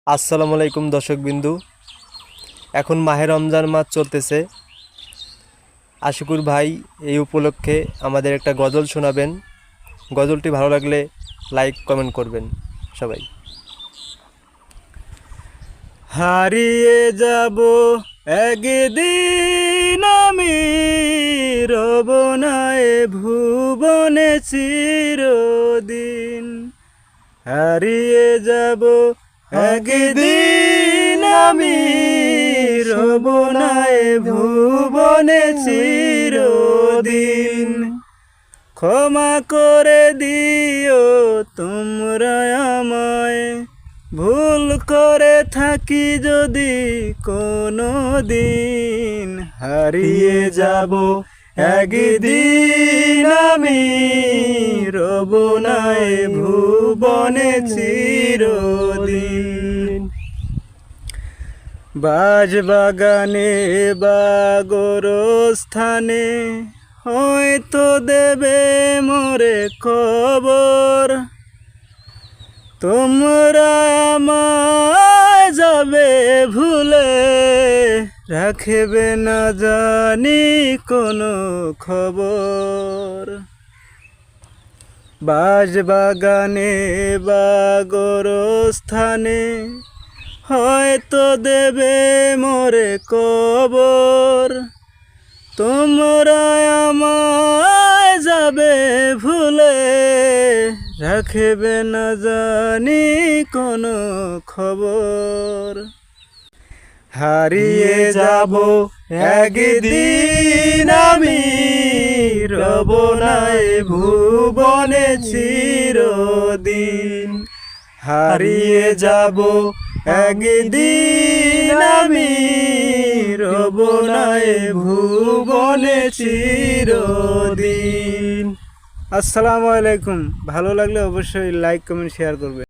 আসসালামু আলাইকুম দর্শকবিন্দু। এখন মাহে রমজান মাস চলতেছে। আশিকুর ভাই এই উপলক্ষে আমাদের একটা গজল শোনাবেন। গজলটি ভালো লাগলে লাইক কমেন্ট করবেন সবাই। হারিয়ে যাব একদিন আমি, রব না এ ভুবনে চিরদিন। হারিয়ে যাব একদিন আমি, রব না এ ভুবনে চিরদিন। ক্ষমা করে দিও তোমরা আমায়, ভুল করে থাকি যদি কোনো দিন। হারিয়ে যাব একদিন আমি, রব না এ ভুবনে চিরদিন। বাজবাগানে বা গোরস্থানে হয়তো দেবে মোরে খবর। তোমরা আমায় যাবে ভুলে, রাখবে না জানি কোনো খবর। বাজবাগানে বা গোরস্থানে হয়তো দেবে মোরে কবর। তোমরা আমায় যাবে ভুলে, রাখবে না জানি কোনো খবর। হারিয়ে যাব একদিন আমি, রব না এ ভুবনে চিরদিন। হারিয়ে যাব একদিন আমি, রব না এ ভুবনে চিরদিন। আসসালামু আলাইকুম। ভালো লাগলে অবশ্যই লাইক কমেন্ট শেয়ার করবে।